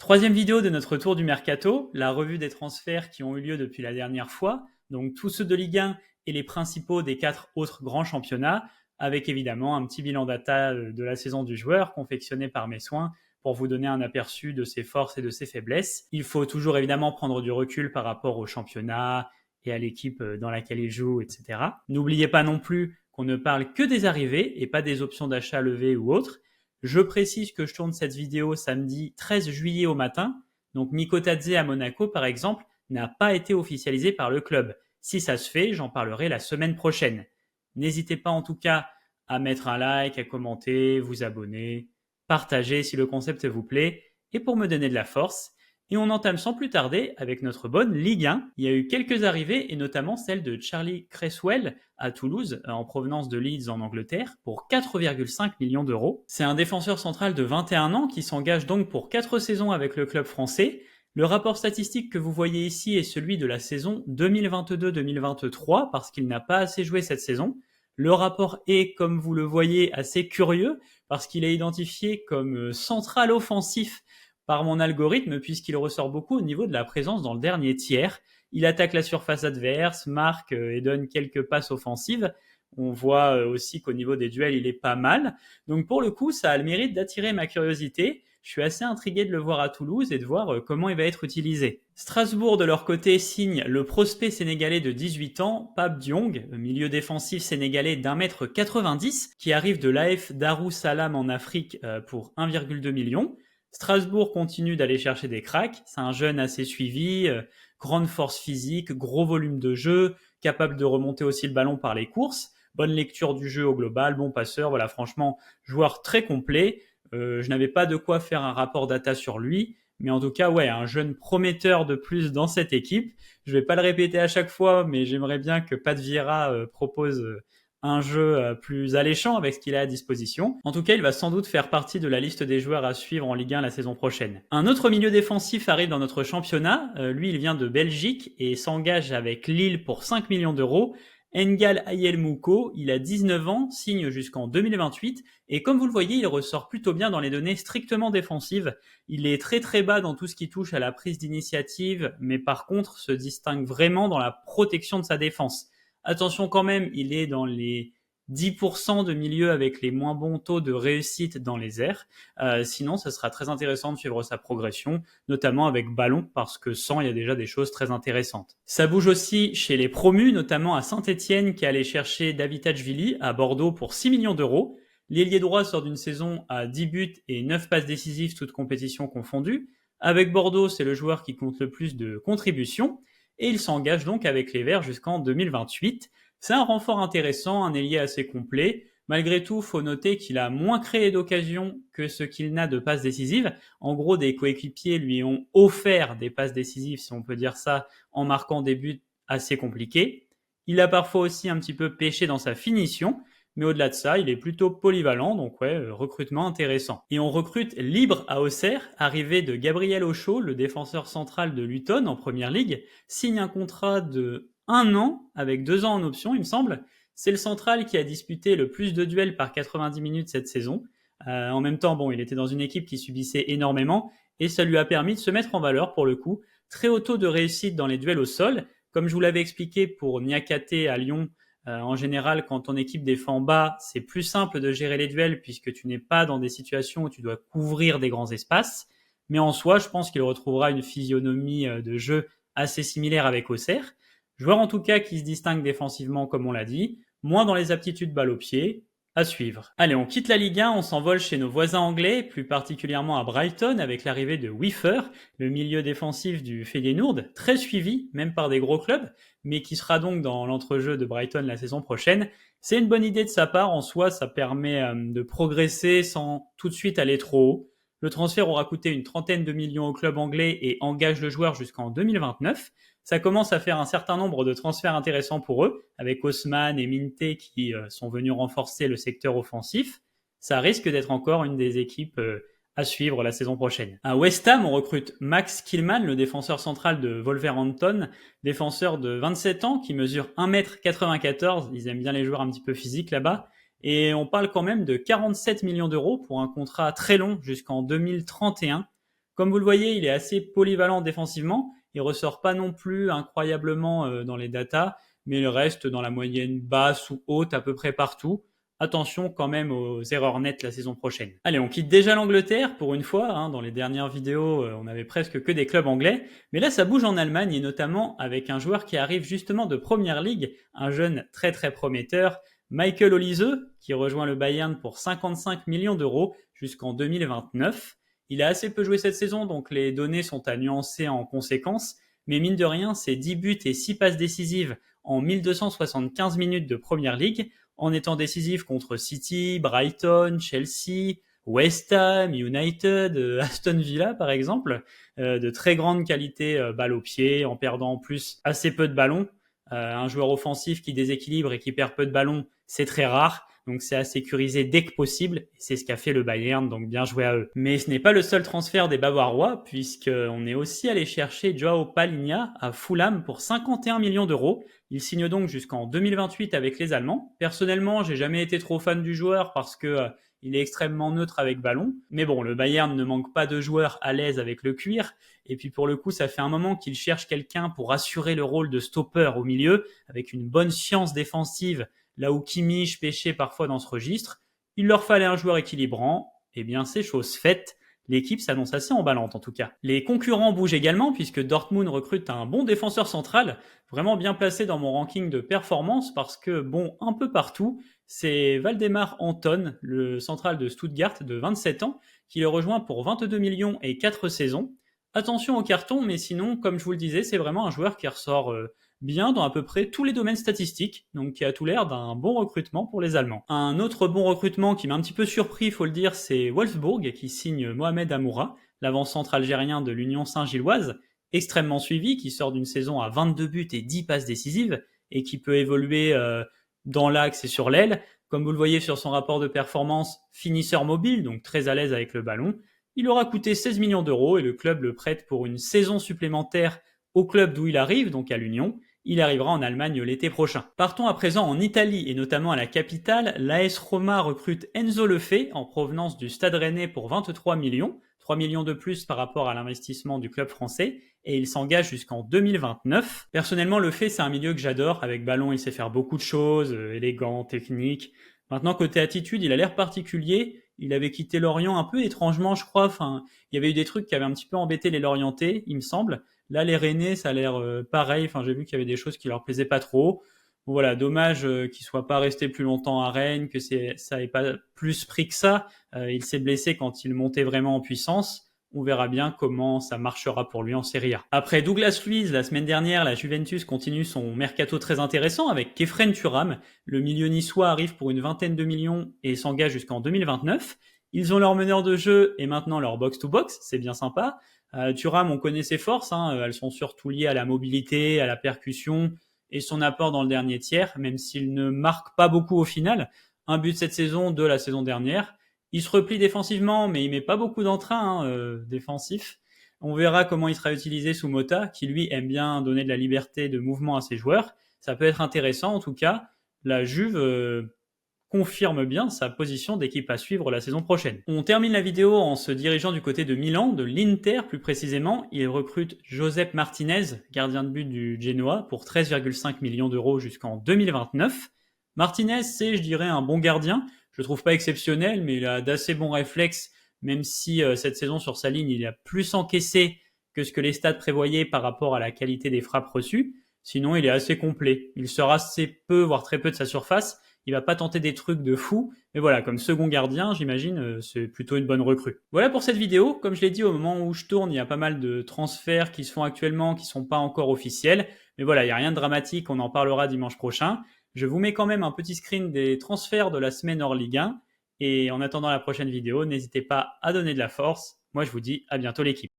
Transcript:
Troisième vidéo de notre tour du mercato, la revue des transferts qui ont eu lieu depuis la dernière fois, donc tous ceux de Ligue 1 et les principaux des 4 autres grands championnats, avec évidemment un petit bilan data de la saison du joueur confectionné par mes soins pour vous donner un aperçu de ses forces et de ses faiblesses. Il faut toujours évidemment prendre du recul par rapport au championnat et à l'équipe dans laquelle il joue, etc. N'oubliez pas non plus qu'on ne parle que des arrivées et pas des options d'achat levées ou autres. Je précise que je tourne cette vidéo samedi 13 juillet au matin, donc Mikotadze à Monaco par exemple n'a pas été officialisé par le club. Si ça se fait, j'en parlerai la semaine prochaine. N'hésitez pas en tout cas à mettre un like, à commenter, vous abonner, partager si le concept vous plaît, et pour me donner de la force. Et on entame sans plus tarder avec notre bonne Ligue 1. Il y a eu quelques arrivées, et notamment celle de Charlie Cresswell à Toulouse, en provenance de Leeds en Angleterre, pour 4,5 millions d'euros. C'est un défenseur central de 21 ans qui s'engage donc pour 4 saisons avec le club français. Le rapport statistique que vous voyez ici est celui de la saison 2022-2023, parce qu'il n'a pas assez joué cette saison. Le rapport est, comme vous le voyez, assez curieux, parce qu'il est identifié comme central offensif par mon algorithme, puisqu'il ressort beaucoup au niveau de la présence dans le dernier tiers. Il attaque la surface adverse, marque et donne quelques passes offensives. On voit aussi qu'au niveau des duels, il est pas mal. Donc pour le coup, ça a le mérite d'attirer ma curiosité. Je suis assez intrigué de le voir à Toulouse et de voir comment il va être utilisé. Strasbourg, de leur côté, signe le prospect sénégalais de 18 ans, Pape Diong, milieu défensif sénégalais d'1,90 m, qui arrive de l'AF Darussalam en Afrique pour 1,2 million. Strasbourg continue d'aller chercher des cracks. C'est un jeune assez suivi, grande force physique, gros volume de jeu, capable de remonter aussi le ballon par les courses, bonne lecture du jeu au global, bon passeur, voilà, franchement, joueur très complet. Je n'avais pas de quoi faire un rapport data sur lui, mais en tout cas, ouais, un jeune prometteur de plus dans cette équipe. Je vais pas le répéter à chaque fois, mais j'aimerais bien que Pat Vieira propose un jeu plus alléchant avec ce qu'il a à disposition. En tout cas, il va sans doute faire partie de la liste des joueurs à suivre en Ligue 1 la saison prochaine. Un autre milieu défensif arrive dans notre championnat. Lui, il vient de Belgique et s'engage avec Lille pour 5 millions d'euros. Engal Ayelmouko, il a 19 ans, signe jusqu'en 2028, et comme vous le voyez, il ressort plutôt bien dans les données strictement défensives. Il est très très bas dans tout ce qui touche à la prise d'initiative, mais par contre se distingue vraiment dans la protection de sa défense. Attention quand même, il est dans les 10% de milieux avec les moins bons taux de réussite dans les airs. Sinon, ce sera très intéressant de suivre sa progression, notamment avec ballon, parce que sans, il y a déjà des choses très intéressantes. Ça bouge aussi chez les promus, notamment à Saint-Etienne, qui allait chercher David Tachvili à Bordeaux pour 6 millions d'euros. L'ailier droit sort d'une saison à 10 buts et 9 passes décisives, toutes compétitions confondues. Avec Bordeaux, c'est le joueur qui compte le plus de contributions, et il s'engage donc avec les Verts jusqu'en 2028. C'est un renfort intéressant, un ailier assez complet. Malgré tout, faut noter qu'il a moins créé d'occasions que ce qu'il n'a de passes décisives. En gros, des coéquipiers lui ont offert des passes décisives, si on peut dire ça, en marquant des buts assez compliqués. Il a parfois aussi un petit peu pêché dans sa finition, mais au-delà de ça, il est plutôt polyvalent, donc ouais, recrutement intéressant. Et on recrute libre à Auxerre, arrivé de Gabriel Ocho, le défenseur central de Luton en Première Ligue, signe un contrat de 1 an, avec 2 ans en option, il me semble. C'est le central qui a disputé le plus de duels par 90 minutes cette saison. En même temps, bon, il était dans une équipe qui subissait énormément, et ça lui a permis de se mettre en valeur pour le coup. Très haut taux de réussite dans les duels au sol. Comme je vous l'avais expliqué pour Niakate à Lyon, en général, quand ton équipe défend bas, c'est plus simple de gérer les duels puisque tu n'es pas dans des situations où tu dois couvrir des grands espaces. Mais en soi, je pense qu'il retrouvera une physionomie de jeu assez similaire avec Auxerre. Joueur en tout cas qui se distingue défensivement comme on l'a dit, moins dans les aptitudes balle au pied, à suivre. Allez, on quitte la Ligue 1, on s'envole chez nos voisins anglais, plus particulièrement à Brighton avec l'arrivée de Wiffer, le milieu défensif du Feyenoord, très suivi, même par des gros clubs, mais qui sera donc dans l'entrejeu de Brighton la saison prochaine. C'est une bonne idée de sa part, en soi ça permet de progresser sans tout de suite aller trop haut. Le transfert aura coûté une trentaine de millions au club anglais et engage le joueur jusqu'en 2029. Ça commence à faire un certain nombre de transferts intéressants pour eux, avec Haussmann et Minte qui sont venus renforcer le secteur offensif. Ça risque d'être encore une des équipes à suivre la saison prochaine. À West Ham, on recrute Max Kilman, le défenseur central de Wolverhampton, défenseur de 27 ans qui mesure 1,94 m. Ils aiment bien les joueurs un petit peu physiques là-bas. Et on parle quand même de 47 millions d'euros pour un contrat très long jusqu'en 2031. Comme vous le voyez, il est assez polyvalent défensivement. Il ressort pas non plus incroyablement dans les datas, mais il reste dans la moyenne basse ou haute à peu près partout. Attention quand même aux erreurs nettes la saison prochaine. Allez, on quitte déjà l'Angleterre pour une fois. Dans les dernières vidéos, on avait presque que des clubs anglais. Mais là, ça bouge en Allemagne et notamment avec un joueur qui arrive justement de Première Ligue, un jeune très très prometteur, Michael Olise, qui rejoint le Bayern pour 55 millions d'euros jusqu'en 2029. Il a assez peu joué cette saison, donc les données sont à nuancer en conséquence. Mais mine de rien, c'est 10 buts et 6 passes décisives en 1275 minutes de Première Ligue, en étant décisif contre City, Brighton, Chelsea, West Ham, United, Aston Villa par exemple, de très grande qualité balle au pied, en perdant en plus assez peu de ballons. Un joueur offensif qui déséquilibre et qui perd peu de ballons, c'est très rare. Donc c'est à sécuriser dès que possible. C'est ce qu'a fait le Bayern, donc bien joué à eux. Mais ce n'est pas le seul transfert des Bavarois, puisqu'on est aussi allé chercher Joao Palhinha à Fulham pour 51 millions d'euros. Il signe donc jusqu'en 2028 avec les Allemands. Personnellement, j'ai jamais été trop fan du joueur parce que il est extrêmement neutre avec ballon. Mais bon, le Bayern ne manque pas de joueurs à l'aise avec le cuir. Et puis pour le coup, ça fait un moment qu'il cherche quelqu'un pour assurer le rôle de stopper au milieu, avec une bonne science défensive, là où Kimmich pêchait parfois dans ce registre. Il leur fallait un joueur équilibrant. Eh bien, c'est chose faite. L'équipe s'annonce assez emballante en tout cas. Les concurrents bougent également puisque Dortmund recrute un bon défenseur central, vraiment bien placé dans mon ranking de performance parce que bon, un peu partout, c'est Waldemar Anton, le central de Stuttgart de 27 ans, qui le rejoint pour 22 millions et 4 saisons. Attention au carton, mais sinon, comme je vous le disais, c'est vraiment un joueur qui ressort bien dans à peu près tous les domaines statistiques, donc qui a tout l'air d'un bon recrutement pour les Allemands. Un autre bon recrutement qui m'a un petit peu surpris, il faut le dire, c'est Wolfsburg qui signe Mohamed Amoura, l'avant-centre algérien de l'Union Saint-Gilloise, extrêmement suivi, qui sort d'une saison à 22 buts et 10 passes décisives, et qui peut évoluer dans l'axe et sur l'aile. Comme vous le voyez sur son rapport de performance, finisseur mobile, donc très à l'aise avec le ballon. Il aura coûté 16 millions d'euros et le club le prête pour une saison supplémentaire au club d'où il arrive, donc à l'Union. Il arrivera en Allemagne l'été prochain. Partons à présent en Italie et notamment à la capitale. L'AS Roma recrute Enzo Lefebvre en provenance du Stade Rennais pour 23 millions, 3 millions de plus par rapport à l'investissement du club français, et il s'engage jusqu'en 2029. Personnellement, Lefebvre, c'est un milieu que j'adore. Avec ballon, il sait faire beaucoup de choses, élégant, technique. Maintenant, côté attitude, il a l'air particulier. Il avait quitté Lorient un peu étrangement, je crois. Enfin, il y avait eu des trucs qui avaient un petit peu embêté les Lorientais, il me semble. Là, les Rennais, ça a l'air pareil. Enfin, j'ai vu qu'il y avait des choses qui leur plaisaient pas trop. Bon, voilà, dommage qu'il soit pas resté plus longtemps à Rennes, que ça ait pas plus pris que ça. Il s'est blessé quand il montait vraiment en puissance. On verra bien comment ça marchera pour lui en Serie A. Après Douglas Luiz, la semaine dernière, la Juventus continue son mercato très intéressant avec Khéphren Thuram. Le milieu niçois arrive pour une vingtaine de millions et s'engage jusqu'en 2029. Ils ont leur meneur de jeu et maintenant leur box-to-box, c'est bien sympa. Thuram, on connaît ses forces, elles sont surtout liées à la mobilité, à la percussion et son apport dans le dernier tiers, même s'il ne marque pas beaucoup au final. Un but cette saison, deux la saison dernière. Il se replie défensivement, mais il met pas beaucoup d'entrain défensif. On verra comment il sera utilisé sous Mota, qui lui aime bien donner de la liberté de mouvement à ses joueurs. Ça peut être intéressant en tout cas. La Juve confirme bien sa position d'équipe à suivre la saison prochaine. On termine la vidéo en se dirigeant du côté de Milan, de l'Inter plus précisément. Il recrute Josep Martinez, gardien de but du Genoa, pour 13,5 millions d'euros jusqu'en 2029. Martinez, c'est, je dirais, un bon gardien. Je le trouve pas exceptionnel, mais il a d'assez bons réflexes, même si cette saison sur sa ligne, il a plus encaissé que ce que les stats prévoyaient par rapport à la qualité des frappes reçues. Sinon, il est assez complet. Il sort assez peu, voire très peu de sa surface. Il va pas tenter des trucs de fou, mais voilà, comme second gardien, j'imagine, c'est plutôt une bonne recrue. Voilà pour cette vidéo. Comme je l'ai dit, au moment où je tourne, il y a pas mal de transferts qui se font actuellement, qui sont pas encore officiels. Mais voilà, il y a rien de dramatique, on en parlera dimanche prochain. Je vous mets quand même un petit screen des transferts de la semaine hors Ligue 1. Et en attendant la prochaine vidéo, n'hésitez pas à donner de la force. Moi, je vous dis à bientôt l'équipe.